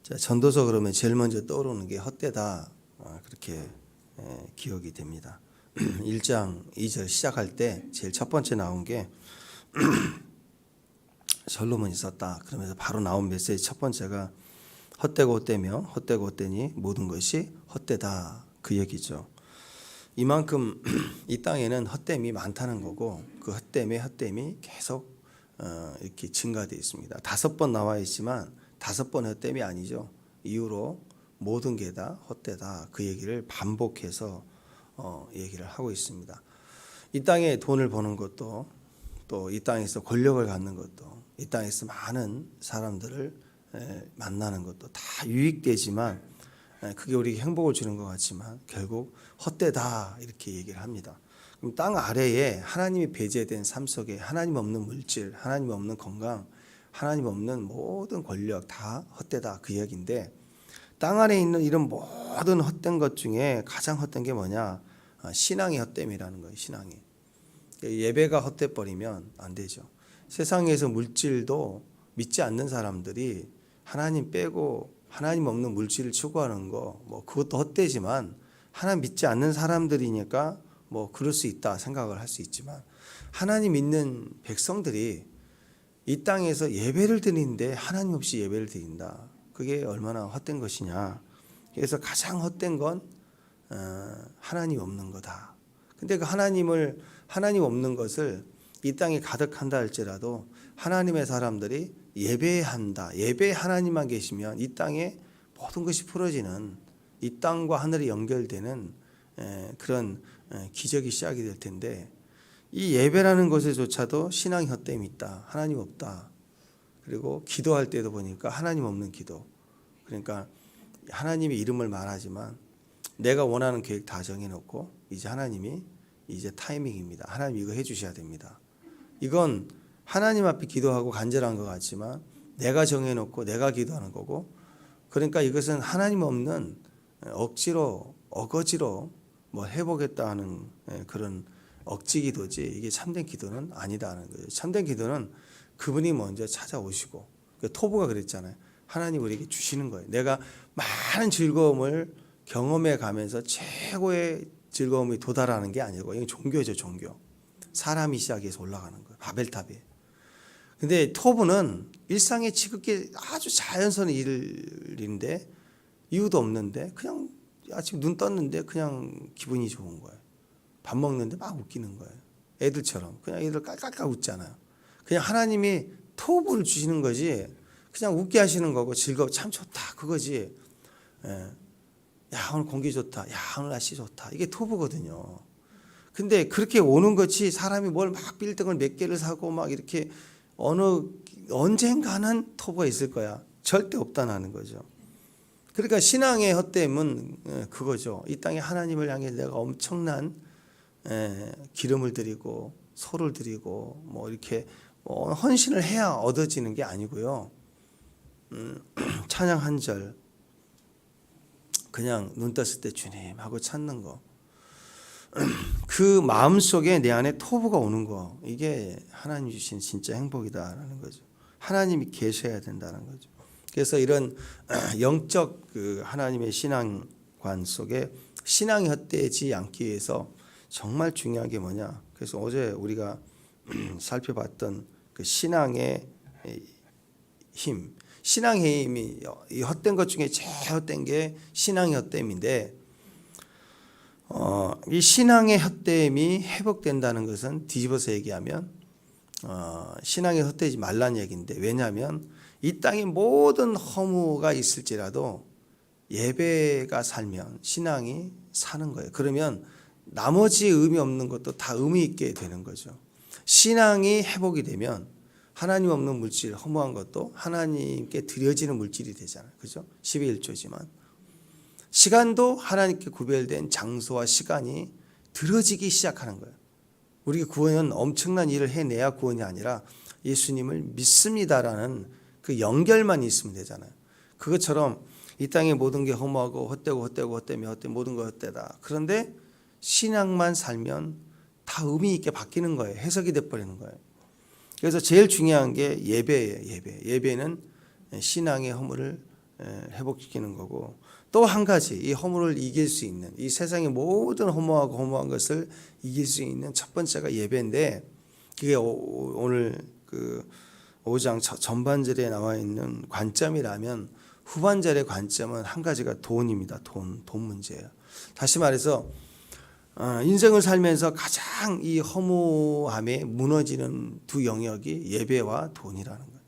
자, 전도서 그러면 제일 먼저 떠오르는 게 헛되다. 그렇게 기억이 됩니다. 1장 2절 시작할 때 제일 첫 번째 나온 게 솔로몬이 썼다. 그러면서 바로 나온 메시지 첫 번째가 헛되고 헛되며 헛되고 헛되니 모든 것이 헛되다. 그 얘기죠. 이만큼 이 땅에는 헛됨이 많다는 거고 그 헛됨이 계속 이렇게 증가되어 있습니다. 5번 나와 있지만 5번 헛됨이 아니죠. 이후로 모든 게 다 헛되다. 그 얘기를 반복해서 얘기를 하고 있습니다. 이 땅에 돈을 버는 것도 또 이 땅에서 권력을 갖는 것도 이 땅에서 많은 사람들을 만나는 것도 다 유익되지만 그게 우리에게 행복을 주는 것 같지만 결국 헛되다 이렇게 얘기를 합니다. 그럼 땅 아래에 하나님이 배제된 삶 속에 하나님 없는 물질, 하나님 없는 건강, 하나님 없는 모든 권력 다 헛되다 그 이야기인데 땅 안에 있는 이런 모든 헛된 것 중에 가장 헛된 게 뭐냐? 신앙의 헛됨이라는 거예요. 신앙이. 예배가 헛돼버리면 안 되죠. 세상에서 물질도 믿지 않는 사람들이 하나님 빼고 하나님 없는 물질을 추구하는 거 뭐 그것도 헛되지만 하나님 믿지 않는 사람들이니까 뭐 그럴 수 있다 생각을 할 수 있지만 하나님 믿는 백성들이 이 땅에서 예배를 드리는데 하나님 없이 예배를 드린다. 그게 얼마나 헛된 것이냐. 그래서 가장 헛된 건 하나님 없는 거다. 근데 그 하나님 없는 것을 이 땅에 가득한다 할지라도 하나님의 사람들이 예배한다. 예배 하나님만 계시면 이 땅에 모든 것이 풀어지는 이 땅과 하늘이 연결되는 그런 기적이 시작이 될 텐데 이 예배라는 것에조차도 신앙의 헛됨이 있다. 하나님 없다. 그리고 기도할 때도 보니까 하나님 없는 기도. 그러니까 하나님의 이름을 말하지만 내가 원하는 계획 다 정해놓고 이제 하나님이 이제 타이밍입니다. 하나님 이거 해주셔야 됩니다. 이건 하나님 앞에 기도하고 간절한 것 같지만 내가 정해놓고 내가 기도하는 거고 그러니까 이것은 하나님 없는 억지로 어거지로 뭐 해보겠다 하는 그런 억지 기도지 이게 참된 기도는 아니다는 거예요. 참된 기도는 그분이 먼저 찾아오시고 토부가 그랬잖아요. 하나님 우리에게 주시는 거예요. 내가 많은 즐거움을 경험해 가면서 최고의 즐거움이 도달하는 게 아니고 이게 종교죠. 종교. 사람이 시작해서 올라가는 거예요. 바벨탑에. 근데 토부는 일상의 지극히 아주 자연스러운 일인데 이유도 없는데 그냥 아침 눈 떴는데 그냥 기분이 좋은 거예요. 밥 먹는데 막 웃기는 거예요. 애들처럼. 그냥 애들 깔깔깔 웃잖아요. 그냥 하나님이 토부를 주시는 거지 그냥 웃게 하시는 거고 즐거워 참 좋다 그거지. 야 오늘 공기 좋다. 야 오늘 날씨 좋다. 이게 토부거든요. 근데 그렇게 오는 것이 사람이 뭘 막 빌딩을 몇 개를 사고 막 이렇게 언젠가는 토부가 있을 거야. 절대 없다는 거죠. 그러니까 신앙의 헛됨은 그거죠. 이 땅에 하나님을 향해 내가 엄청난 기름을 드리고 소를 드리고 뭐 이렇게 헌신을 해야 얻어지는 게 아니고요. 찬양 한 절 그냥 눈 떴을 때 주님 하고 찾는 거. 그 마음속에 내 안에 토부가 오는 거. 이게 하나님 주신 진짜 행복이다라는 거죠. 하나님이 계셔야 된다는 거죠. 그래서 이런 영적 그 하나님의 신앙관 속에 신앙이 헛되지 않기 위해서 정말 중요한 게 뭐냐. 그래서 어제 우리가 살펴봤던 그 신앙의 힘. 신앙의 힘이 이 헛된 것 중에 제일 헛된 게 신앙의 헛됨인데 이 신앙의 헛됨이 회복된다는 것은 뒤집어서 얘기하면 신앙이 헛되지 말라는 얘기인데 왜냐하면 이 땅에 모든 허무가 있을지라도 예배가 살면 신앙이 사는 거예요. 그러면 나머지 의미 없는 것도 다 의미 있게 되는 거죠. 신앙이 회복이 되면 하나님 없는 물질, 허무한 것도 하나님께 드려지는 물질이 되잖아요. 그죠? 11조지만. 시간도 하나님께 구별된 장소와 시간이 들어지기 시작하는 거예요. 우리 구원은 엄청난 일을 해내야 구원이 아니라 예수님을 믿습니다라는 그 연결만 있으면 되잖아요. 그것처럼 이 땅의 모든 게 허무하고 헛되며 모든 거 헛되다. 그런데 신앙만 살면 다 의미 있게 바뀌는 거예요. 해석이 돼버리는 거예요. 그래서 제일 중요한 게 예배예요. 예배는 신앙의 허물을 회복시키는 거고, 또 한 가지 이 허물을 이길 수 있는, 이 세상의 모든 허무하고 허무한 것을 이길 수 있는 첫 번째가 예배인데, 그게 오늘 그 5장 전반절에 나와 있는 관점이라면 후반절의 관점은 한 가지가 돈입니다. 돈 문제예요. 다시 말해서 인생을 살면서 가장 이 허무함에 무너지는 두 영역이 예배와 돈이라는 거예요.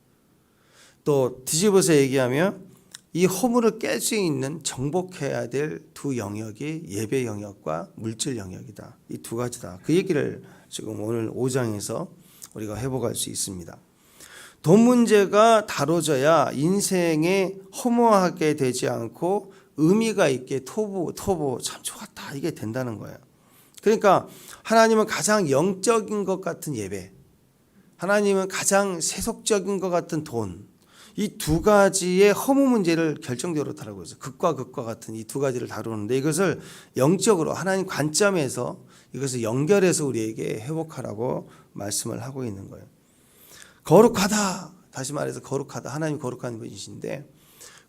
또 뒤집어서 얘기하면 이 허물을 깰 수 있는 정복해야 될 두 영역이 예배 영역과 물질 영역이다. 이 두 가지다. 그 얘기를 지금 오늘 5장에서 우리가 회복할 수 있습니다. 돈 문제가 다뤄져야 인생에 허무하게 되지 않고 의미가 있게 토부 참 좋았다 이게 된다는 거예요. 그러니까 하나님은 가장 영적인 것 같은 예배, 하나님은 가장 세속적인 것 같은 돈, 이 두 가지의 허무 문제를 결정적으로 다루고 있어요. 극과 극과 같은 이 두 가지를 다루는데 이것을 영적으로 하나님 관점에서 이것을 연결해서 우리에게 회복하라고 말씀을 하고 있는 거예요. 거룩하다. 다시 말해서 거룩하다. 하나님 거룩한 분이신데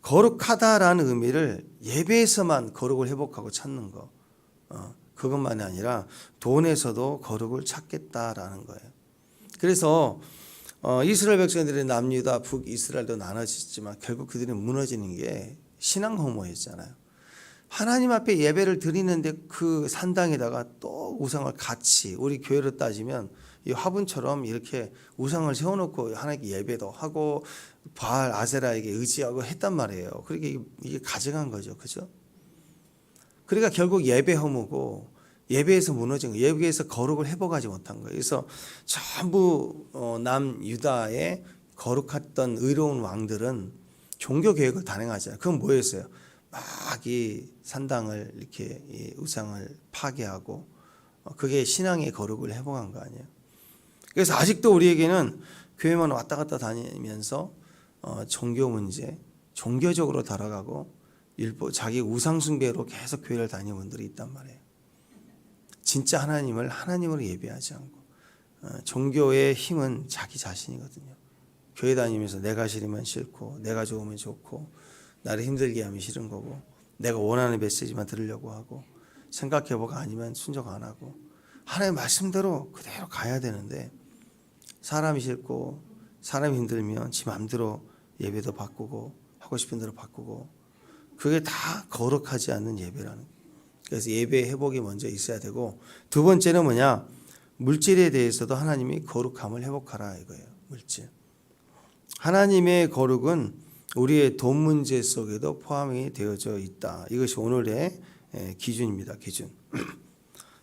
거룩하다라는 의미를 예배에서만 거룩을 회복하고 찾는 거. 그것만이 아니라 돈에서도 거룩을 찾겠다라는 거예요. 그래서 이스라엘 백성들의 남유다 북이스라엘도 나눠지지만 결국 그들이 무너지는 게 신앙 허무였잖아요. 하나님 앞에 예배를 드리는데 그 산당에다가 또 우상을 같이 우리 교회로 따지면 이 화분처럼 이렇게 우상을 세워놓고 하나님께 예배도 하고 바알 아세라에게 의지하고 했단 말이에요. 그러니까 이게 가증한 거죠. 그죠? 그러니까 결국 예배 허무고 예배에서 무너진 거예요. 예배에서 거룩을 회복하지 못한 거예요. 그래서 전부 남유다의 거룩했던 의로운 왕들은 종교 개혁을 단행하잖아요. 그건 뭐였어요? 막 이 산당을 이렇게 이 우상을 파괴하고 그게 신앙의 거룩을 회복한 거 아니에요. 그래서 아직도 우리에게는 교회만 왔다 갔다 다니면서 종교 문제, 종교적으로 달아가고 일부 자기 우상 숭배로 계속 교회를 다니는 분들이 있단 말이에요. 진짜 하나님으로 예배하지 않고 종교의 힘은 자기 자신이거든요. 교회 다니면서 내가 싫으면 싫고 내가 좋으면 좋고 나를 힘들게 하면 싫은 거고 내가 원하는 메시지만 들으려고 하고 생각해보고 아니면 순종 안 하고 하나님의 말씀대로 그대로 가야 되는데 사람이 싫고 사람이 힘들면 지 마음대로 예배도 바꾸고 하고 싶은 대로 바꾸고 그게 다 거룩하지 않는 예배라는 거예요. 그래서 예배 회복이 먼저 있어야 되고 두 번째는 뭐냐? 물질에 대해서도 하나님이 거룩함을 회복하라 이거예요. 물질. 하나님의 거룩은 우리의 돈 문제 속에도 포함이 되어져 있다. 이것이 오늘의 기준입니다. 기준.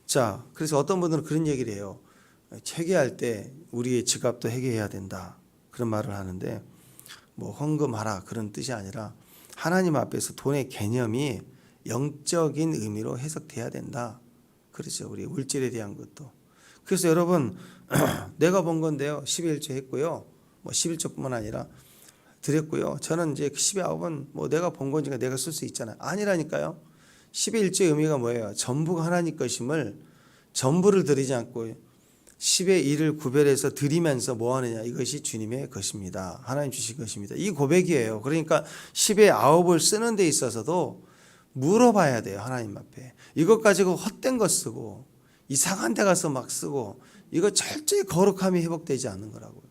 자, 그래서 어떤 분들은 그런 얘기를 해요. 회개할 때 우리의 지갑도 회개해야 된다. 그런 말을 하는데 뭐 헌금하라 그런 뜻이 아니라 하나님 앞에서 돈의 개념이 영적인 의미로 해석돼야 된다. 그렇죠. 우리 물질에 대한 것도. 그래서 여러분 내가 번 건데요. 11조 했고요. 뭐 11조뿐만 아니라 드렸고요. 저는 이제 12아홉은 뭐 내가 번 거니까 내가 쓸 수 있잖아요. 아니라니까요. 10의 1조의 의미가 뭐예요? 전부가 하나님 것임을 전부를 드리지 않고 10의 1을 구별해서 드리면서 뭐 하느냐. 이것이 주님의 것입니다. 하나님 주신 것입니다. 이 고백이에요. 그러니까 10의 9을 쓰는 데 있어서도 물어봐야 돼요. 하나님 앞에. 이것 가지고 헛된 거 쓰고 이상한 데 가서 막 쓰고 이거 철저히 거룩함이 회복되지 않는 거라고요.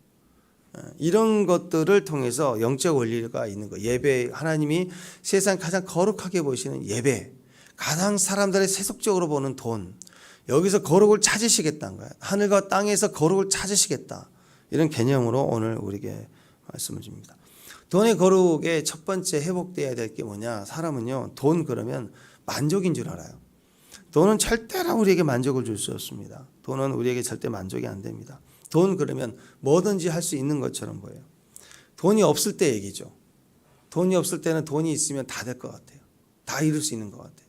이런 것들을 통해서 영적 원리가 있는 거예요. 예배, 하나님이 세상 가장 거룩하게 보시는 예배, 가장 사람들의 세속적으로 보는 돈, 여기서 거룩을 찾으시겠다는 거예요. 하늘과 땅에서 거룩을 찾으시겠다. 이런 개념으로 오늘 우리에게 말씀을 줍니다. 돈의 거룩의 첫 번째 회복돼야 될 게 뭐냐? 사람은요, 돈 그러면 만족인 줄 알아요. 돈은 절대로 우리에게 만족을 줄 수 없습니다. 돈은 우리에게 절대 만족이 안 됩니다. 돈 그러면 뭐든지 할 수 있는 것처럼 보여요. 돈이 없을 때 얘기죠. 돈이 없을 때는 돈이 있으면 다 될 것 같아요. 다 이룰 수 있는 것 같아요.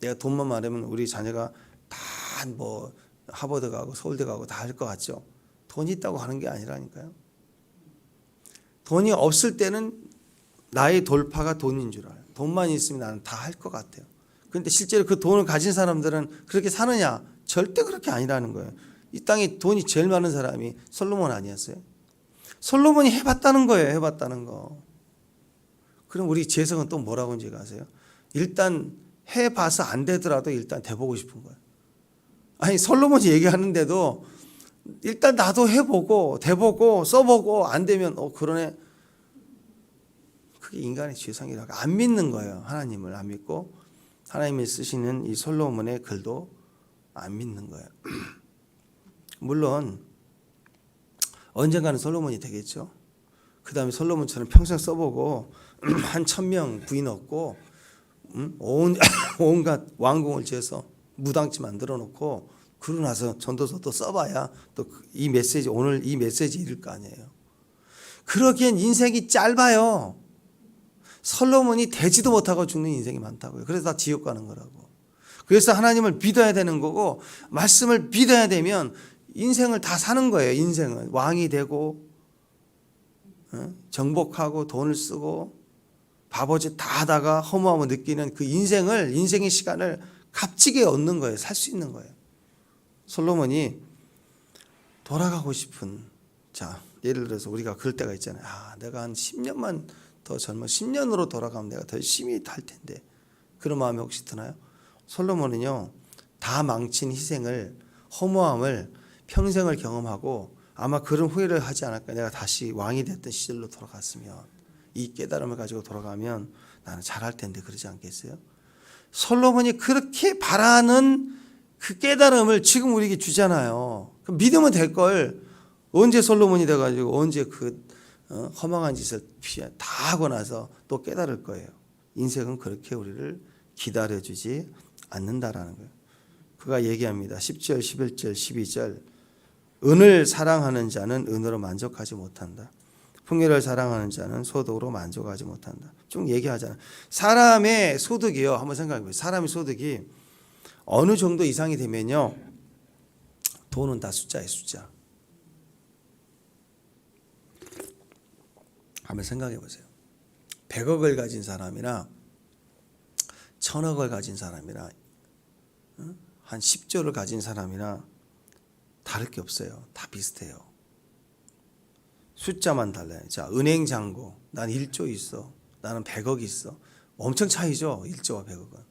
내가 돈만 많으면 우리 자녀가 다 뭐 하버드 가고 서울대 가고 다 할 것 같죠. 돈이 있다고 하는 게 아니라니까요. 돈이 없을 때는 나의 돌파가 돈인 줄 알아요. 돈만 있으면 나는 다 할 것 같아요. 그런데 실제로 그 돈을 가진 사람들은 그렇게 사느냐? 절대 그렇게 아니라는 거예요. 이 땅에 돈이 제일 많은 사람이 솔로몬 아니었어요? 솔로몬이 해봤다는 거예요. 해봤다는 거. 그럼 우리 재성은 또 뭐라고 하는지 아세요? 일단 해봐서 안 되더라도 일단 돼보고 싶은 거예요. 아니 솔로몬이 얘기하는데도 일단 나도 해보고 돼보고 써보고 안 되면 그러네. 그게 인간의 죄성이라고 안 믿는 거예요. 하나님을 안 믿고 하나님이 쓰시는 이 솔로몬의 글도 안 믿는 거예요. 물론 언젠가는 솔로몬이 되겠죠. 그 다음에 솔로몬처럼 평생 써보고 한 1000명 부인 얻고 온갖 왕궁을 지어서 무당집 만들어 놓고 그러고 나서 전도서 또 써봐야 또 이 메시지 오늘 이 메시지 읽을 거 아니에요. 그러기엔 인생이 짧아요. 솔로몬이 되지도 못하고 죽는 인생이 많다고요. 그래서 다 지옥 가는 거라고. 그래서 하나님을 믿어야 되는 거고 말씀을 믿어야 되면 인생을 다 사는 거예요. 인생은 왕이 되고 정복하고 돈을 쓰고 바보짓 다 하다가 허무함을 느끼는 그 인생의 시간을 값지게 얻는 거예요. 살 수 있는 거예요. 솔로몬이 돌아가고 싶은 예를 들어서 우리가 그럴 때가 있잖아요. 내가 한 10년만 더 젊어 10년으로 돌아가면 내가 더 열심히 할 텐데 그런 마음이 혹시 드나요? 솔로몬은요 다 망친 희생을 허무함을 평생을 경험하고 아마 그런 후회를 하지 않을까. 내가 다시 왕이 됐던 시절로 돌아갔으면 이 깨달음을 가지고 돌아가면 나는 잘할 텐데 그러지 않겠어요? 솔로몬이 그렇게 바라는 그 깨달음을 지금 우리에게 주잖아요. 믿으면 될 걸 언제 솔로몬이 돼가지고 언제 그 허망한 짓을 다 하고 나서 또 깨달을 거예요. 인생은 그렇게 우리를 기다려주지 않는다라는 거예요. 그가 얘기합니다. 10절, 11절, 12절 은을 사랑하는 자는 은으로 만족하지 못한다. 풍요를 사랑하는 자는 소득으로 만족하지 못한다. 좀 얘기하잖아요. 사람의 소득이요. 한번 생각해 보세요. 사람의 소득이 어느 정도 이상이 되면요. 돈은 다 숫자예요. 숫자. 한번 생각해 보세요. 100억을 가진 사람이나 1000억을 가진 사람이나 한 10조를 가진 사람이나 다를 게 없어요. 다 비슷해요. 숫자만 달라요. 은행 잔고 난 1조 있어. 나는 100억 있어. 엄청 차이죠. 1조와 100억은.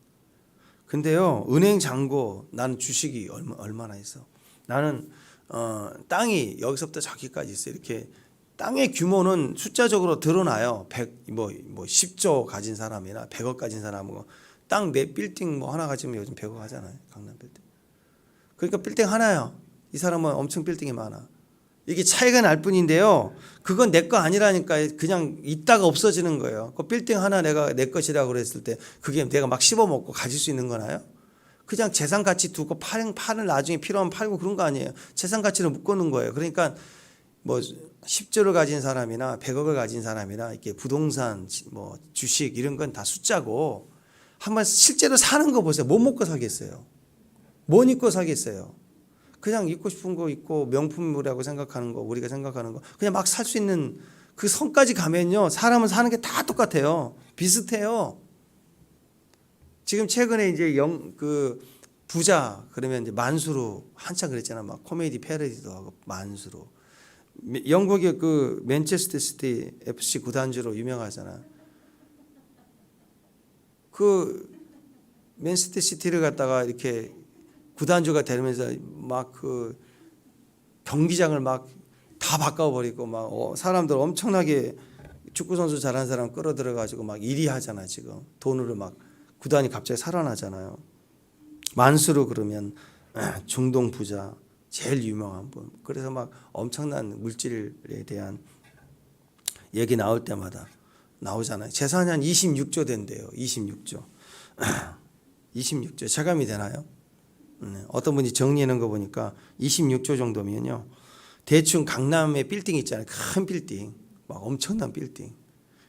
근데요. 은행 잔고 나는 주식이 얼마나 있어. 나는 땅이 여기서부터 저기까지 있어. 이렇게 땅의 규모는 숫자적으로 드러나요. 10조 가진 사람이나 100억 가진 사람은 땅 내 빌딩 하나 가지면 요즘 100억 하잖아요. 강남 빌딩. 그러니까 빌딩 하나요. 이 사람은 엄청 빌딩이 많아. 이게 차이가 날 뿐인데요. 그건 내 거 아니라니까. 그냥 있다가 없어지는 거예요. 그 빌딩 하나 내가 내 것이라고 그랬을 때 그게 내가 막 씹어먹고 가질 수 있는 거나요? 그냥 재산 가치 두고 파는 나중에 필요하면 팔고 그런 거 아니에요. 재산 가치를 묶어놓은 거예요. 그러니까 10조를 가진 사람이나 100억을 가진 사람이나 이렇게 부동산, 주식 이런 건 다 숫자고 한번 실제로 사는 거 보세요. 못 먹고 사겠어요. 못 입고 사겠어요. 그냥 입고 싶은 거 입고 명품이라고 생각하는 거 우리가 생각하는 거 그냥 막 살 수 있는 그 선까지 가면요. 사람은 사는 게 다 똑같아요. 비슷해요. 지금 최근에 이제 부자 그러면 이제 만수로 한참 그랬잖아. 막 코미디 패러디도 하고 만수로. 영국의 그 맨체스터 시티 FC 구단주로 유명하잖아. 그 맨체스터 시티를 갖다가 이렇게 구단주가 되면서 막 그 경기장을 막 다 바꿔버리고 막 사람들 엄청나게 축구 선수 잘하는 사람 끌어들여 가지고 막 1위 하잖아. 지금 돈으로 막 구단이 갑자기 살아나잖아요. 만수르 그러면 중동 부자 제일 유명한 분. 그래서 막 엄청난 물질에 대한 얘기 나올 때마다 나오잖아요. 재산이 한 26조 된대요. 26조. 26조 체감이 되나요? 어떤 분이 정리하는 거 보니까 26조 정도면요. 대충 강남에 빌딩 있잖아요. 큰 빌딩. 막 엄청난 빌딩.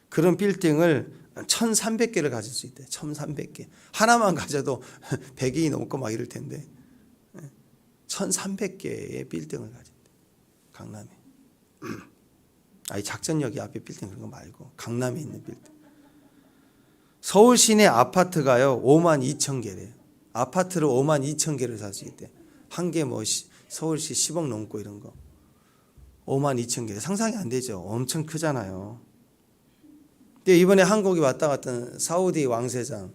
그런 빌딩을 1300개를 가질 수 있대. 1300개. 하나만 가져도 100억이 넘고 막 이럴 텐데. 1300개의 빌딩을 가진대. 강남에. 아니 작전역이 앞에 빌딩 그런 거 말고 강남에 있는 빌딩. 서울 시내 아파트가요. 52,000개래요. 아파트를 52,000개를 살 수 있대. 한 개 서울시 10억 넘고 이런 거. 52,000개. 상상이 안 되죠. 엄청 크잖아요. 근데 이번에 한국에 왔다 갔던 사우디 왕세자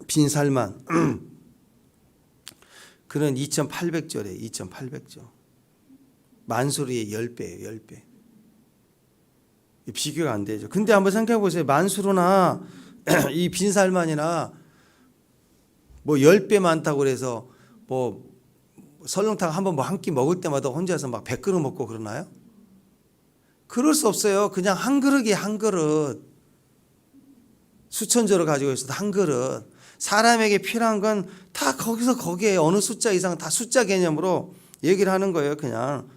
빈 살만 그는 2,800조래. 2,800조. 만수르의 10배예요. 10배. 비교가 안 되죠. 근데 한번 생각해 보세요. 만수르나 이 빈살만이나 뭐 10배 많다고 그래서 뭐 설렁탕 한번 뭐 한 끼 먹을 때마다 혼자서 막 100그릇 먹고 그러나요? 그럴 수 없어요. 그냥 한 그릇이 한 그릇. 수천조를 가지고 있어도 한 그릇. 사람에게 필요한 건 다 거기서 거기에 어느 숫자 이상 다 숫자 개념으로 얘기를 하는 거예요. 그냥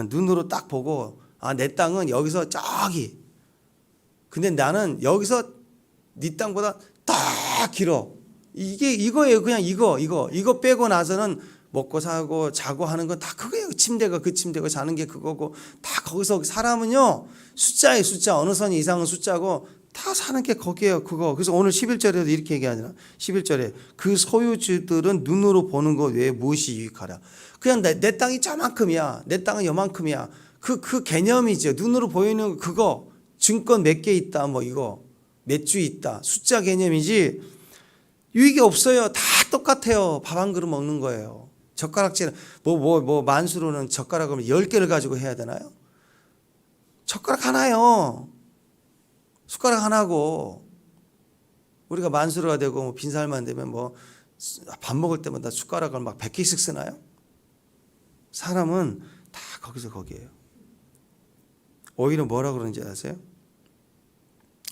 눈으로 딱 보고 내 땅은 여기서 저기. 근데 나는 여기서 네 땅보다 더 길어. 이게 이거예요. 그냥 이거 빼고 나서는 먹고 사고 자고 하는 건 다 그거예요. 침대가 그 침대고 자는 게 그거고 다 거기서 사람은요 숫자에 숫자 어느 선 이상은 숫자고 다 사는 게 거기에요. 그거. 그래서 오늘 11절에도 이렇게 얘기하잖아. 11절에 그 소유주들은 눈으로 보는 것 외에 무엇이 유익하랴. 그냥 내 땅이 저만큼이야. 내 땅은 요만큼이야. 그 개념이죠. 눈으로 보이는 그거. 증권 몇 개 있다. 뭐 이거. 몇 주 있다. 숫자 개념이지. 유익이 없어요. 다 똑같아요. 밥 한 그릇 먹는 거예요. 젓가락질 만수로는 젓가락을 10개를 가지고 해야 되나요? 젓가락 하나요. 숟가락 하나고 우리가 만수르가 되고 뭐 빈살만 되면 뭐 밥 먹을 때마다 숟가락을 막 100개씩 쓰나요? 사람은 다 거기서 거기에요. 오히려 뭐라 그러는지 아세요?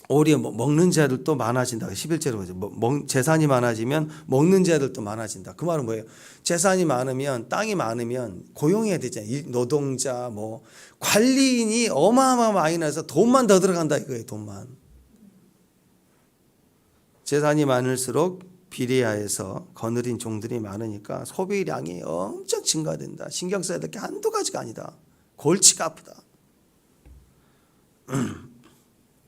오히려 먹는 자들도 많아진다. 11절에 보죠. 재산이 많아지면 먹는 자들도 많아진다. 그 말은 뭐예요? 재산이 많으면 땅이 많으면 고용해야 되잖아요. 노동자 뭐 관리인이 어마어마 많이 나서 돈만 더 들어간다 이거예요. 돈만. 재산이 많을수록 비례하여서 거느린 종들이 많으니까 소비량이 엄청 증가된다. 신경 써야 될 게 한두 가지가 아니다. 골치가 아프다.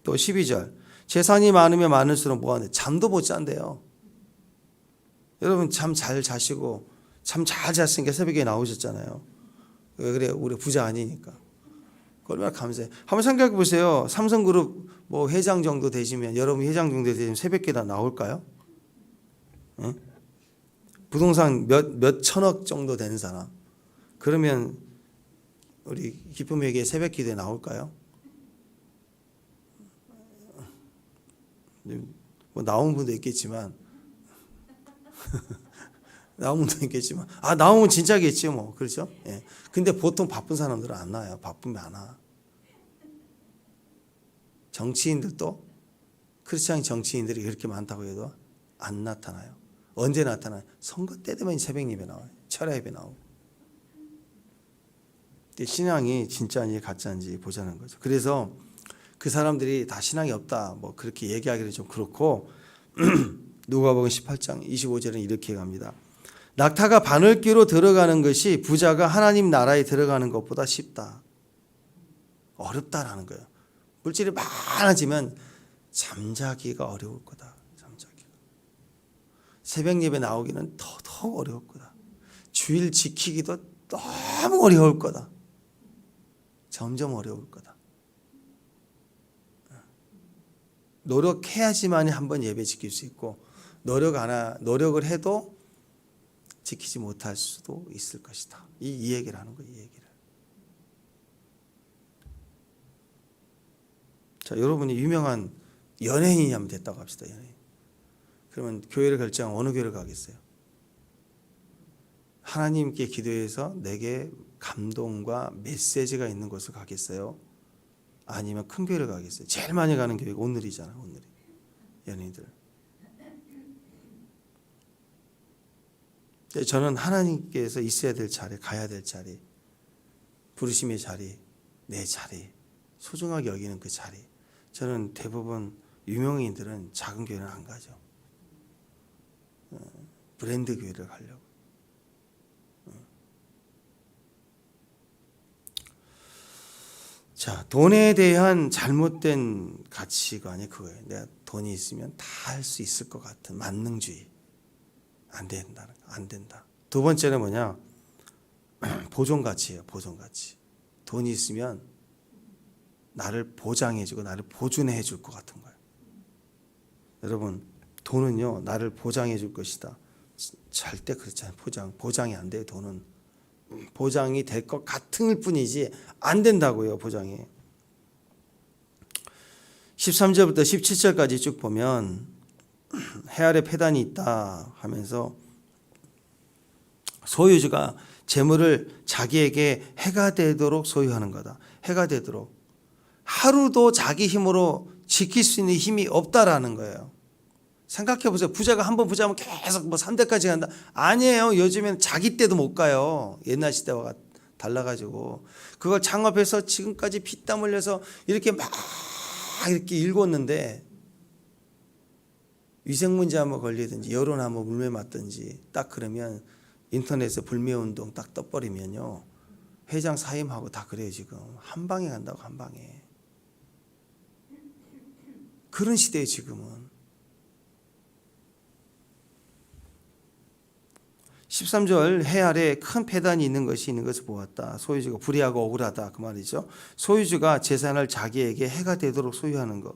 또 12절 재산이 많으면 많을수록 뭐하는데 잠도 못 잔대요. 여러분 잠 잘 자시고 잠 잘 잤으니까 새벽에 나오셨잖아요. 왜 그래요? 우리 부자 아니니까. 얼마나 감사해요. 한번 생각해 보세요. 삼성그룹 뭐 회장 정도 되시면 여러분 회장 정도 되시면 새벽에 다 나올까요? 응? 부동산 몇 천억 정도 되는 사람 그러면 우리 기쁨회계 새벽 기도에 나올까요? 뭐 나온 분도 있겠지만 나온 분도 있겠지만 나오면 진짜겠지 뭐 그렇죠? 예. 근데 보통 바쁜 사람들은 안 나와요. 바쁘면 안 와. 정치인들도 크리스찬 정치인들이 그렇게 많다고 해도 안 나타나요. 언제 나타나요? 선거 때 되면 새벽 예배 나와요. 철야 예배 나오고. 신앙이 진짜인지 가짜인지 보자는 거죠. 그래서 그 사람들이 다 신앙이 없다 뭐 그렇게 얘기하기는 좀 그렇고 누가복음 18장 25절은 이렇게 갑니다. 낙타가 바늘귀로 들어가는 것이 부자가 하나님 나라에 들어가는 것보다 쉽다. 어렵다라는 거예요. 물질이 많아지면 잠자기가 어려울 거다. 잠자기가. 새벽 예배 나오기는 더더욱 어려울 거다. 주일 지키기도 너무 어려울 거다. 점점 어려울 거다. 노력해야지만 한번 예배 지킬 수 있고 노력을 해도 지키지 못할 수도 있을 것이다. 이 얘기를 하는 거예요. 이 얘기를. 자, 여러분이 유명한 연예인이 하면 됐다고 합시다. 연예인. 그러면 교회를 결정하면 어느 교회를 가겠어요? 하나님께 기도해서 내게 감동과 메시지가 있는 곳을 가겠어요? 아니면 큰 교회를 가겠어요? 제일 많이 가는 교회가 오늘이잖아. 오늘이. 연예인들. 저는 하나님께서 있어야 될 자리, 가야 될 자리, 부르심의 자리, 내 자리, 소중하게 여기는 그 자리. 저는 대부분 유명인들은 작은 교회는 안 가죠. 브랜드 교회를 가려고. 자, 돈에 대한 잘못된 가치관이 그거예요. 내가 돈이 있으면 다 할 수 있을 것 같은 만능주의. 안 된다. 안 된다. 두 번째는 뭐냐? 보존 가치예요. 보존 가치. 돈이 있으면 나를 보장해주고 나를 보존해 줄 것 같은 거예요. 여러분, 돈은요 나를 보장해 줄 것이다. 절대 그렇지 않아요. 보장이 안 돼요. 돈은 보장이 될 것 같을 뿐이지 안 된다고요. 보장이. 13절부터 17절까지 쭉 보면 해 아래 폐단이 있다 하면서 소유주가 재물을 자기에게 해가 되도록 소유하는 거다. 해가 되도록. 하루도 자기 힘으로 지킬 수 있는 힘이 없다라는 거예요. 생각해 보세요. 부자가 한번 부자면 계속 뭐 3대까지 간다. 아니에요. 요즘에는 자기 때도 못 가요. 옛날 시대와 달라가지고. 그걸 창업해서 지금까지 피땀 흘려서 이렇게 막 이렇게 일궜는데 위생문제 한번 걸리든지 여론 한번 물매 맞든지 딱 그러면 인터넷에 불매운동 딱 떠버리면요. 회장 사임하고 다 그래요. 지금. 한 방에 간다고 한 방에. 그런 시대에 지금은. 13절 해 아래 큰 폐단이 있는 것을 보았다. 소유주가 불의하고 억울하다 그 말이죠. 소유주가 재산을 자기에게 해가 되도록 소유하는 것.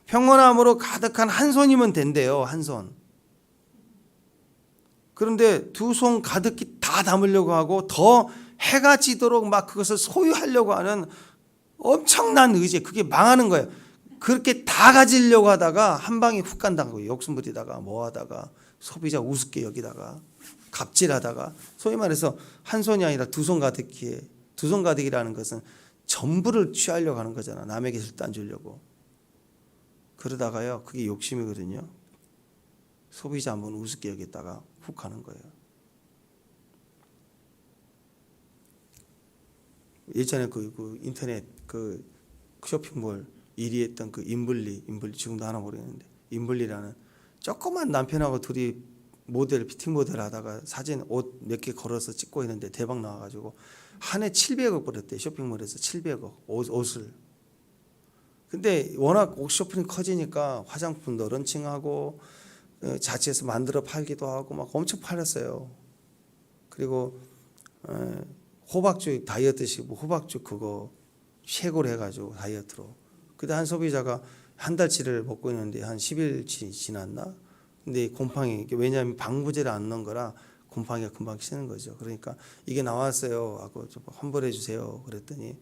평온함으로 가득한 한 손이면 된대요. 한 손. 그런데 두 손 가득히 다 담으려고 하고 더 해가 지도록 막 그것을 소유하려고 하는 엄청난 의지. 그게 망하는 거예요. 그렇게 다 가지려고 하다가 한 방에 훅 간다고요. 욕심 부리다가 뭐 하다가 소비자 우습게 여기다가 갑질하다가 소위 말해서 한 손이 아니라 두 손 가득히. 두 손 가득이라는 것은 전부를 취하려고 하는 거잖아. 남에게 절대 안 주려고. 그러다가요. 그게 욕심이거든요. 소비자 한번 우습게 여겼다가 훅 가는 거예요. 예전에 그 인터넷 그 쇼핑몰 1위 했던 그 인블리 지금도 하나 모르겠는데 인블리라는 조그만 남편하고 둘이 피팅 모델 하다가 사진 옷 몇 개 걸어서 찍고 있는데 대박 나와가지고 한 해 700억 벌었대. 쇼핑몰에서 700억 옷을. 근데 워낙 옷 쇼핑이 커지니까 화장품도 런칭하고 자체에서 만들어 팔기도 하고 막 엄청 팔았어요. 그리고 호박죽 다이어트식 호박죽 그거 쉐고를 해가지고 다이어트로. 그때 한 소비자가 한 달치를 먹고 있는데 한 10일치 지났나? 근데 곰팡이 왜냐하면 방부제를 안 넣은 거라 곰팡이가 금방 치는 거죠. 그러니까 이게 나왔어요 하고 좀 환불해 주세요. 그랬더니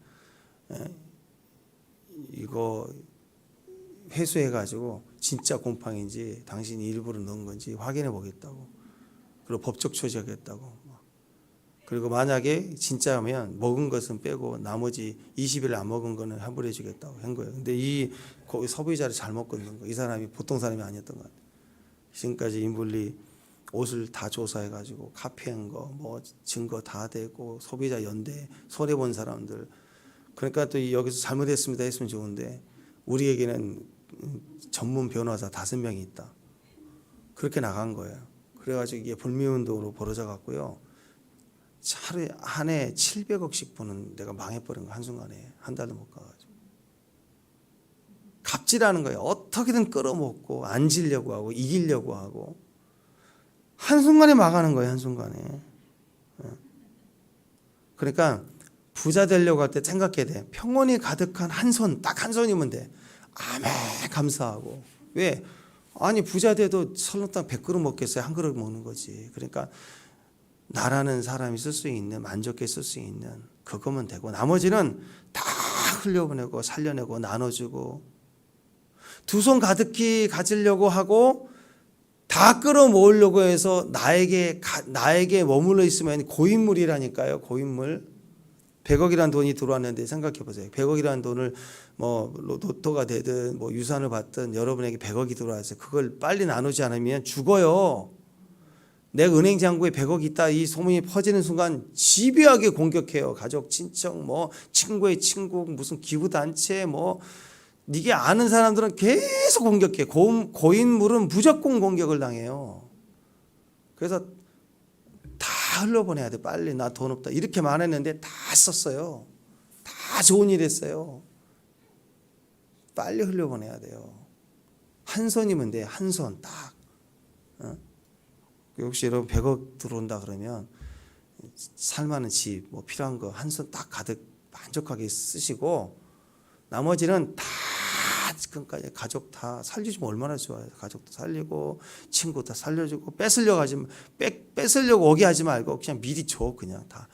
이거 회수해가지고 진짜 곰팡이인지 당신이 일부러 넣은 건지 확인해 보겠다고. 그리고 법적 처리하겠다고. 그리고 만약에 진짜면 먹은 것은 빼고 나머지 20일 안 먹은 거는 환불해 주겠다고 한 거예요. 근데 이 소비자를 잘못 건든 거. 이 사람이 보통 사람이 아니었던 것 같아요. 지금까지 인블리 옷을 다 조사해가지고 카피한 거, 뭐 증거 다 되고 소비자 연대 손해 본 사람들. 그러니까 또 여기서 잘못했습니다 했으면 좋은데 우리에게는 전문 변호사 5명이 있다. 그렇게 나간 거예요. 그래가지고 이게 불매운동으로 벌어져 갔고요. 하루에 한 해 700억씩 버는 내가 망해버린 거 한순간에 한 달도 못 가가지고. 갑질하는 거예요. 어떻게든 끌어먹고 앉으려고 하고 이기려고 하고 한순간에 망하는 거예요. 한순간에. 그러니까 부자 되려고 할 때 생각해야 돼. 평온이 가득한 한 손, 딱 한 손이면 돼. 아멘 감사하고. 왜? 아니 부자 돼도 설렁탕 100그릇 먹겠어요? 한 그릇 먹는 거지. 그러니까 나라는 사람이 쓸 수 있는 만족해 쓸 수 있는 그거면 되고 나머지는 다 흘려보내고 살려내고 나눠주고 두 손 가득히 가지려고 하고 다 끌어모으려고 해서 나에게 머물러 있으면 고인물이라니까요. 고인물. 100억이라는 돈이 들어왔는데 생각해 보세요. 100억이라는 돈을 뭐 로또가 되든 뭐 유산을 받든 여러분에게 100억이 들어왔어요. 그걸 빨리 나누지 않으면 죽어요. 내 은행 잔고에 100억 있다 이 소문이 퍼지는 순간 집요하게 공격해요. 가족, 친척, 뭐 친구의 친구, 무슨 기부단체 뭐 이게 아는 사람들은 계속 공격해. 고인물은 무조건 공격을 당해요. 그래서 다 흘려보내야 돼. 빨리 나 돈 없다. 이렇게 말했는데 다 썼어요. 다 좋은 일 했어요. 빨리 흘려보내야 돼요. 한 손이면 돼. 한 손 딱. 혹시 여러분 100억 들어온다 그러면 살만한 집, 뭐 필요한 거 한 손 딱 가득 만족하게 쓰시고 나머지는 다 지금까지 가족 다 살려주면 얼마나 좋아요. 가족도 살리고 친구 다 살려주고 뺏으려고 오게 하지 말고 그냥 미리 줘. 그냥 다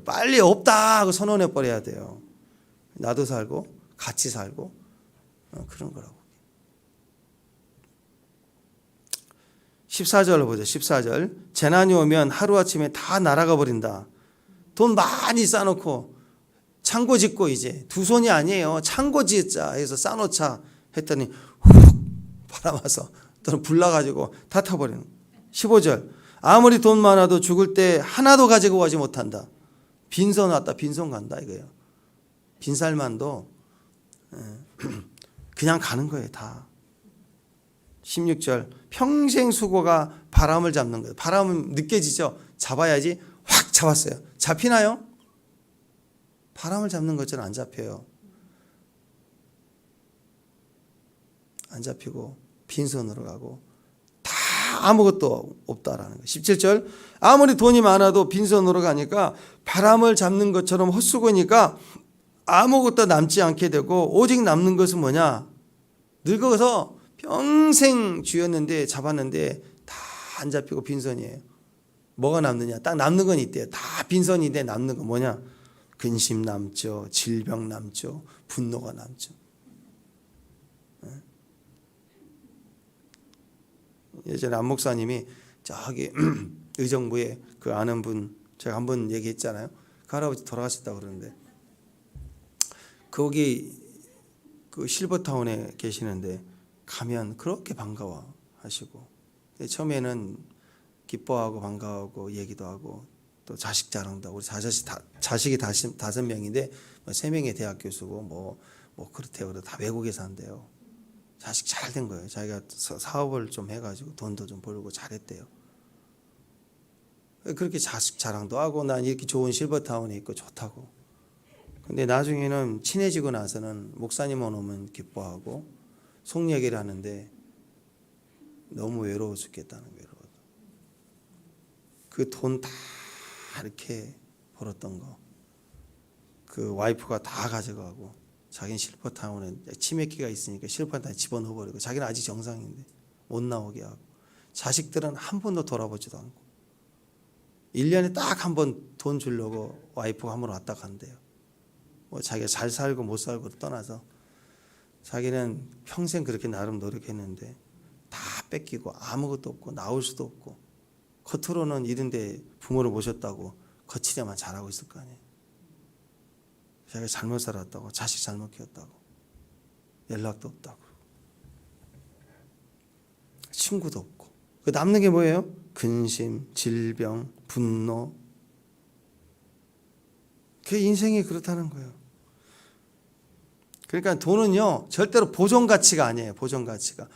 빨리 없다 하고 선언해 버려야 돼요. 나도 살고 같이 살고 그런 거라고. 14절을 보죠. 14절. 재난이 오면 하루아침에 다 날아가 버린다. 돈 많이 쌓아놓고 창고 짓고 이제 두 손이 아니에요. 창고 짓자 해서 쌓아놓자 했더니 훅 바람 와서 또는 불 나가지고 다 타버리는. 15절. 아무리 돈 많아도 죽을 때 하나도 가지고 가지 못한다. 빈손 왔다 빈손 간다 이거예요. 빈살만도 그냥 가는 거예요 다. 16절. 평생 수고가 바람을 잡는 거예요. 바람은 느껴지죠. 잡아야지. 확 잡았어요. 잡히나요? 바람을 잡는 것처럼 안 잡혀요. 안 잡히고 빈손으로 가고 다 아무것도 없다라는 거예요. 17절. 아무리 돈이 많아도 빈손으로 가니까 바람을 잡는 것처럼 헛수고니까 아무것도 남지 않게 되고 오직 남는 것은 뭐냐? 늙어서 평생 쥐었는데 잡았는데 다 안 잡히고 빈손이에요. 뭐가 남느냐? 딱 남는 건 있대요. 다 빈손인데 남는 건 뭐냐? 근심 남죠. 질병 남죠. 분노가 남죠. 예전에 안 목사님이 저기 의정부에 그 아는 분 제가 한번 얘기했잖아요. 그 할아버지 돌아가셨다고 그러는데 거기 그 실버타운에 계시는데 가면 그렇게 반가워하시고 처음에는 기뻐하고 반가워하고 얘기도 하고 또 자식 자랑도 하고 우리 자식이 5명인데 3명이 대학 교수고 뭐 그렇대요. 다 외국에 산대요. 자식 잘 된 거예요. 자기가 사업을 좀 해가지고 돈도 좀 벌고 잘했대요. 그렇게 자식 자랑도 하고 난 이렇게 좋은 실버타운에 있고 좋다고. 근데 나중에는 친해지고 나서는 목사님만 오면 기뻐하고 속 얘기를 하는데 너무 외로워 죽겠다는 외로워. 그 돈 다 이렇게 벌었던 거. 그 와이프가 다 가져가고 자기는 실버타운에 치매기가 있으니까 실버타운에 집어넣어버리고 자기는 아직 정상인데 못 나오게 하고 자식들은 한 번도 돌아보지도 않고 1년에 딱 한 번 돈 주려고 와이프가 한 번 왔다 간대요. 뭐 자기가 잘 살고 못 살고를 떠나서 자기는 평생 그렇게 나름 노력했는데 다 뺏기고 아무것도 없고 나올 수도 없고 겉으로는 이런데 부모를 모셨다고 거칠게만 잘하고 있을 거 아니에요. 자기가 잘못 살았다고 자식 잘못 키웠다고 연락도 없다고 친구도 없고 그 남는 게 뭐예요? 근심, 질병, 분노. 그 인생이 그렇다는 거예요. 그러니까 돈은요 절대로 보존 가치가 아니에요. 보존 가치가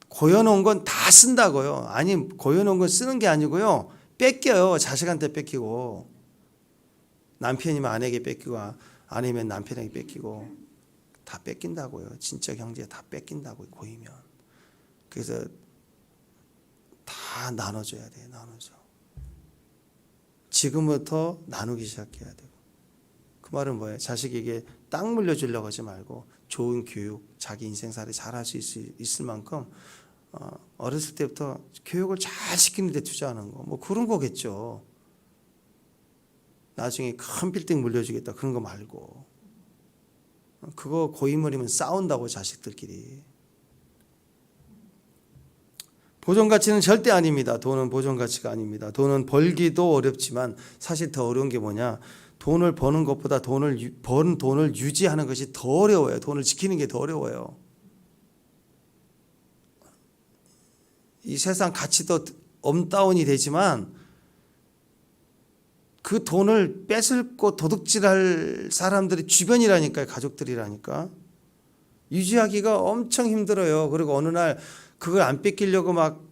고여놓은 건 다 쓴다고요. 아니 고여놓은 건 쓰는 게 아니고요 뺏겨요. 자식한테 뺏기고 남편이면 아내에게 뺏기고 아니면 남편에게 뺏기고 다 뺏긴다고요. 진짜 경제 다 뺏긴다고요. 고이면. 그래서 다 나눠줘야 돼요. 나눠줘. 지금부터 나누기 시작해야 되고. 그 말은 뭐예요? 자식에게 땅 물려주려고 하지 말고 좋은 교육, 자기 인생살이 잘할 수 있을 만큼 어렸을 때부터 교육을 잘 시키는 데 투자하는 거. 뭐 그런 거겠죠. 나중에 큰 빌딩 물려주겠다 그런 거 말고. 그거 고인물이면 싸운다고 자식들끼리. 보존 가치는 절대 아닙니다. 돈은 보존 가치가 아닙니다. 돈은 벌기도 어렵지만 사실 더 어려운 게 뭐냐? 돈을 버는 것보다 버는 돈을 유지하는 것이 더 어려워요. 돈을 지키는 게 더 어려워요. 이 세상 가치도 엄다운이 되지만 그 돈을 뺏을고 도둑질할 사람들이 주변이라니까요. 가족들이라니까. 유지하기가 엄청 힘들어요. 그리고 어느 날 그걸 안 뺏기려고 막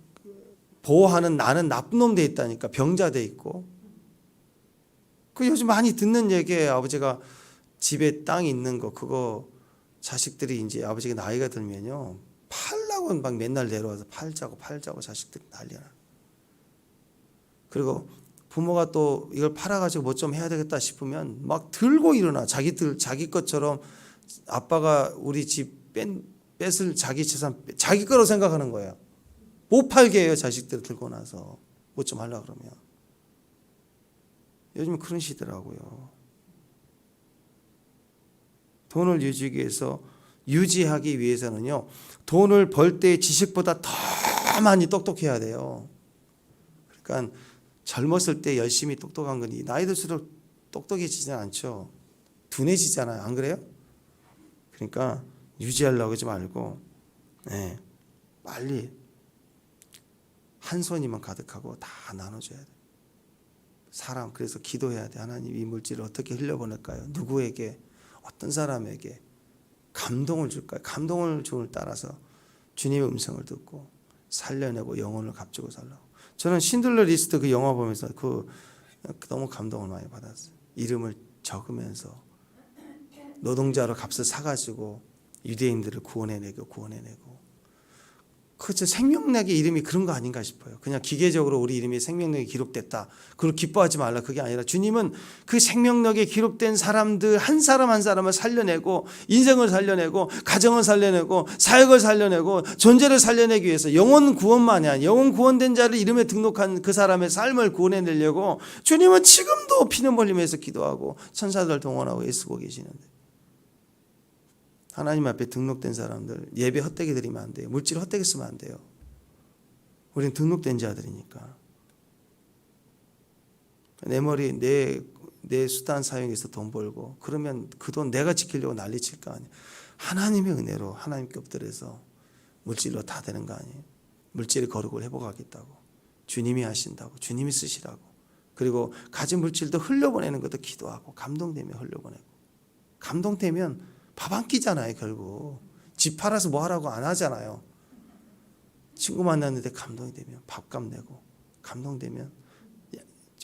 보호하는 나는 나쁜 놈 돼 있다니까. 병자 돼 있고. 그 요즘 많이 듣는 얘기예요. 아버지가 집에 땅이 있는 거 그거 자식들이 이제 아버지가 나이가 들면요. 팔라고 막 맨날 내려와서 팔자고 자식들이 난리나. 그리고 부모가 또 이걸 팔아가지고 뭐 좀 해야 되겠다 싶으면 막 들고 일어나. 자기 것처럼 아빠가 우리 집 뺏을 자기 재산 자기 거로 생각하는 거예요. 못 팔게 해요. 자식들 들고 나서 뭐 좀 하려고 그러면. 요즘 그런 시대라고요. 돈을 유지하기 위해서는요, 돈을 벌 때 지식보다 더 많이 똑똑해야 돼요. 그러니까 젊었을 때 열심히 똑똑한 거니 나이 들수록 똑똑해지지 않죠. 둔해지잖아요. 안 그래요? 그러니까 유지하려고 하지 말고 빨리 한 손이면 가득하고 다 나눠줘야 돼. 사람 그래서 기도해야 돼. 하나님 이 물질을 어떻게 흘려보낼까요? 누구에게 어떤 사람에게 감동을 줄까요? 감동을 주를 따라서 주님의 음성을 듣고 살려내고 영혼을 값주고 살라고. 저는 신들러 리스트 그 영화 보면서 너무 감동을 많이 받았어요. 이름을 적으면서 노동자로 값을 사가지고 유대인들을 구원해내고 그저 생명력의 이름이 그런 거 아닌가 싶어요. 그냥 기계적으로 우리 이름이 생명력이 기록됐다. 그걸 기뻐하지 말라. 그게 아니라 주님은 그 생명력에 기록된 사람들 한 사람 한 사람을 살려내고 인생을 살려내고 가정을 살려내고 사역을 살려내고 존재를 살려내기 위해서 영혼 구원만이 아니라 영혼 구원된 자를 이름에 등록한 그 사람의 삶을 구원해내려고 주님은 지금도 피눈 흘리면서 기도하고 천사들 동원하고 애쓰고 계시는데 하나님 앞에 등록된 사람들 예배 헛되게 드리면 안 돼요. 물질 헛되게 쓰면 안 돼요. 우리는 등록된 자들이니까. 내 머리 내 수단 사용해서 돈 벌고 그러면 그 돈 내가 지키려고 난리칠 거 아니에요. 하나님의 은혜로 하나님께 엎드려서 물질로 다 되는 거 아니에요. 물질의 거룩을 회복하겠다고 주님이 하신다고 주님이 쓰시라고. 그리고 가진 물질도 흘려보내는 것도 기도하고 감동되면 흘려보내고. 감동되면 밥 한 끼잖아요. 결국 집 팔아서 뭐 하라고 안 하잖아요. 친구 만났는데 감동이 되면 밥값 내고 감동되면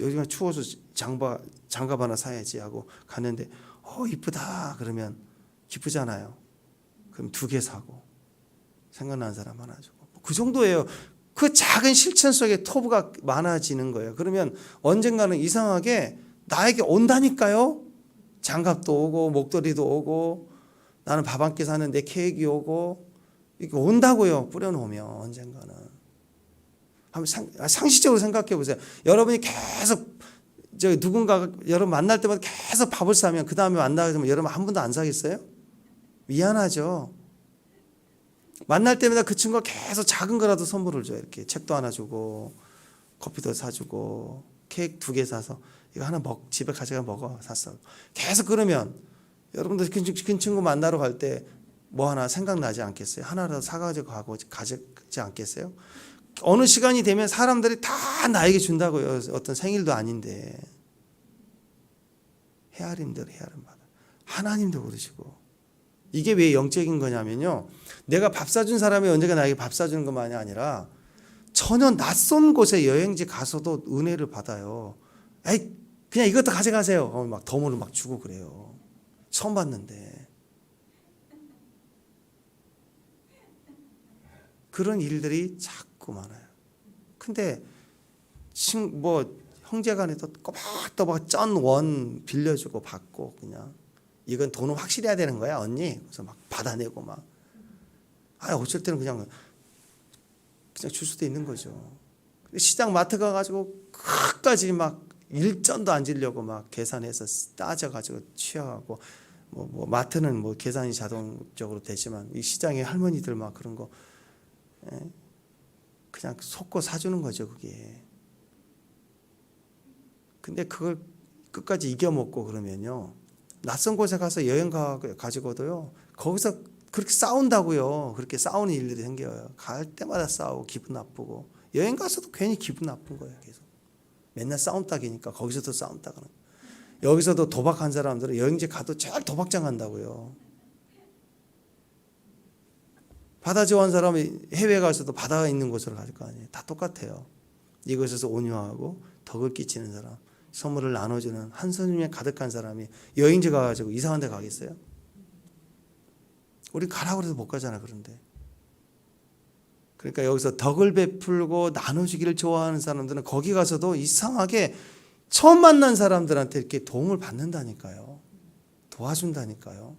여기가 추워서 장갑 하나 사야지 하고 갔는데 이쁘다 그러면 기쁘잖아요. 그럼 2개 사고 생각나는 사람 하나 주고 그 정도예요. 그 작은 실천 속에 토부가 많아지는 거예요. 그러면 언젠가는 이상하게 나에게 온다니까요. 장갑도 오고 목도리도 오고 나는 밥 한 끼 사는데 케이크 오고 이렇게 온다고요. 뿌려놓으면 언젠가는. 한번 상식적으로 생각해 보세요. 여러분이 계속 누군가 여러분 만날 때마다 계속 밥을 사면 그 다음에 만나게 되면 여러분 한 번도 안 사겠어요? 미안하죠. 만날 때마다 그 친구가 계속 작은 거라도 선물을 줘요. 이렇게 책도 하나 주고 커피도 사주고 케이크 2개 사서 이거 하나 집에 가져가 먹어 샀어. 계속 그러면 여러분들 그 친구 만나러 갈 때 뭐 하나 생각나지 않겠어요? 하나라도 사가지고 가지 않겠어요? 어느 시간이 되면 사람들이 다 나에게 준다고요. 어떤 생일도 아닌데. 헤아림대로 헤아림 받아. 하나님도 그러시고. 이게 왜 영적인 거냐면요. 내가 밥 사준 사람이 언제가 나에게 밥 사주는 것만이 아니라 전혀 낯선 곳에 여행지 가서도 은혜를 받아요. 에이, 그냥 이것도 가져가세요. 막 덤으로 막 주고 그래요. 처음 봤는데. 그런 일들이 자꾸 많아요. 근데 형제간에도 꼬박꼬박 쩐 원 빌려주고 받고 그냥 이건 돈은 확실해야 되는 거야 언니. 그래서 막 받아내고 막 어쩔 때는 그냥 줄 수도 있는 거죠. 시장 마트 가가지고 끝까지 막 일전도 안 지려고 막 계산해서 따져가지고 취하고 뭐 마트는 뭐 계산이 자동적으로 되지만 이 시장에 할머니들 막 그런 거 그냥 속고 사주는 거죠 그게. 근데 그걸 끝까지 이겨먹고 그러면요 낯선 곳에 가서 여행 가지고도요 거기서 그렇게 싸운다고요. 그렇게 싸우는 일들이 생겨요. 갈 때마다 싸우고 기분 나쁘고 여행 가서도 괜히 기분 나쁜 거예요. 계속 맨날 싸움 딱이니까 거기서도 싸움 딱하는 거예요. 여기서도 도박한 사람들은 여행지 가도 제일 도박장 간다고요. 바다 좋아하는 사람이 해외에 가서도 바다가 있는 곳으로 갈 거 아니에요. 다 똑같아요. 이곳에서 온유하고 덕을 끼치는 사람, 선물을 나눠주는 한 손님에 가득한 사람이 여행지 가가지고 이상한 데 가겠어요? 우리 가라고 해도 못 가잖아. 그런데 그러니까 여기서 덕을 베풀고 나눠주기를 좋아하는 사람들은 거기 가서도 이상하게 처음 만난 사람들한테 이렇게 도움을 받는다니까요. 도와준다니까요.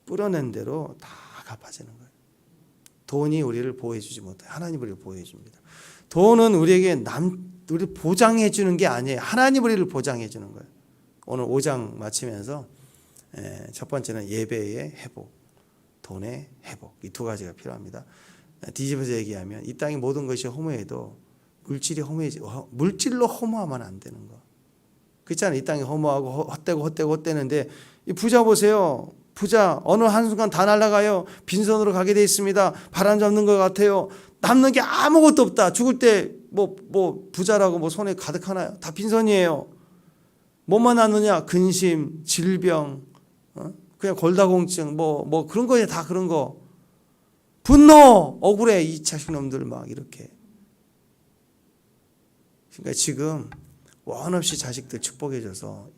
뿌려낸 대로 다 갚아지는 거예요. 돈이 우리를 보호해주지 못해요. 하나님 우리를 보호해줍니다. 돈은 우리에게 우리를 보장해주는 게 아니에요. 하나님 우리를 보장해주는 거예요. 오늘 5장 마치면서 첫 번째는 예배의 회복, 돈의 회복, 이 두 가지가 필요합니다. 뒤집어서 얘기하면 이 땅의 모든 것이 허무해도 물질로 허무하면 안 되는 거. 그렇잖아요. 이 땅이 허무하고 헛되는데 이 부자 보세요. 부자 어느 한순간 다 날아가요. 빈손으로 가게 돼 있습니다. 바람 잡는 것 같아요. 남는 게 아무것도 없다. 죽을 때 뭐 부자라고 뭐 손에 가득하나요? 다 빈손이에요. 뭐만 남느냐? 근심, 질병, 그냥 골다공증, 뭐 그런 거에 다 그런 거. 분노, 억울해 이 자식놈들 막 이렇게. 그러니까 지금 원 없이 자식들 축복해줘서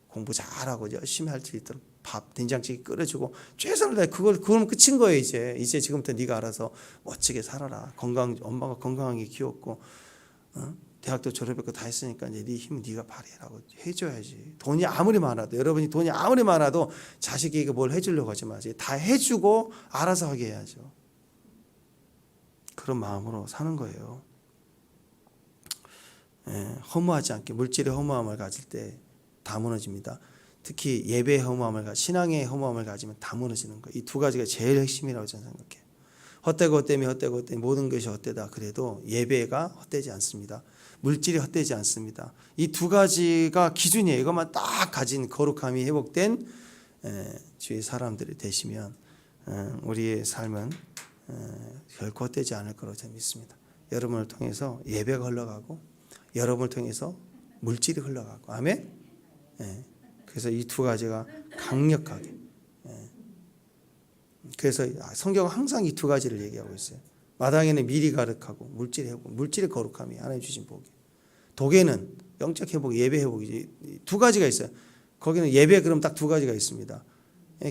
공부 잘하고 열심히 할 수 있도록 밥, 된장찌개 끓여주고 최선을 다해 그거면 끝인 거예요. 이제 지금부터 네가 알아서 멋지게 살아라. 엄마가 건강하게 키웠고 대학도 졸업했고 다 했으니까 이제 네 힘은 네가 발휘하라고 해줘야지. 돈이 아무리 많아도 여러분이 돈이 아무리 많아도 자식에게 뭘 해주려고 하지 마세요. 다 해주고 알아서 하게 해야죠. 그런 마음으로 사는 거예요. 허무하지 않게 물질의 허무함을 가질 때 다 무너집니다. 특히 예배의 허무함을 신앙의 허무함을 가지면 다 무너지는 거예요. 이 두 가지가 제일 핵심이라고 저는 생각해요. 헛되고 모든 것이 헛되다 그래도 예배가 헛되지 않습니다. 물질이 헛되지 않습니다. 이 두 가지가 기준이에요. 이것만 딱 가진 거룩함이 회복된 주의 사람들이 되시면 우리의 삶은 결코 헛되지 않을 거라고 저는 믿습니다. 여러분을 통해서 예배가 흘러가고 여러분을 통해서 물질이 흘러가고 아멘. 그래서 이 두 가지가 강력하게. 그래서 성경은 항상 이 두 가지를 얘기하고 있어요. 마당에는 미리 가득하고 물질의 거룩함이 하나님 주신 복이. 독에는 영적 회복, 예배 회복이지. 두 가지가 있어요. 거기는 예배 그럼 딱 두 가지가 있습니다.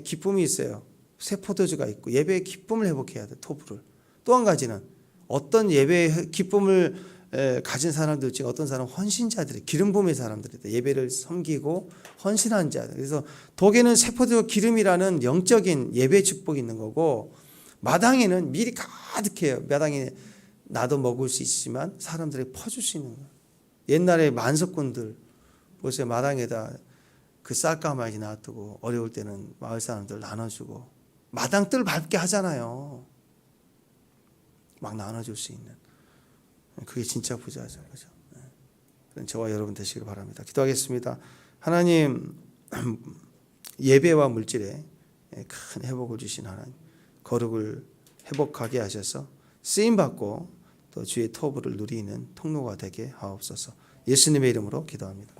기쁨이 있어요. 새 포도주가 있고 예배의 기쁨을 회복해야 돼. 토부를. 또 한 가지는 어떤 예배의 기쁨을 가진 사람들 중에 어떤 사람은 헌신자들이 기름 부음의 사람들이다. 예배를 섬기고 헌신한 자들. 그래서 독에는 세포도 기름이라는 영적인 예배 축복이 있는 거고 마당에는 밀이 가득해요. 마당에 나도 먹을 수 있지만 사람들에게 퍼줄 수 있는 거예요. 옛날에 만석군들 보세요. 마당에다 그 쌀가마지 놔두고 어려울 때는 마을 사람들 나눠주고 마당 뜰 밟게 하잖아요. 막 나눠줄 수 있는. 그게 진짜 부자죠. 그죠? 저와 여러분 되시길 바랍니다. 기도하겠습니다. 하나님, 예배와 물질에 큰 회복을 주신 하나님, 거룩을 회복하게 하셔서 쓰임받고 또 주의 토부를 누리는 통로가 되게 하옵소서. 예수님의 이름으로 기도합니다.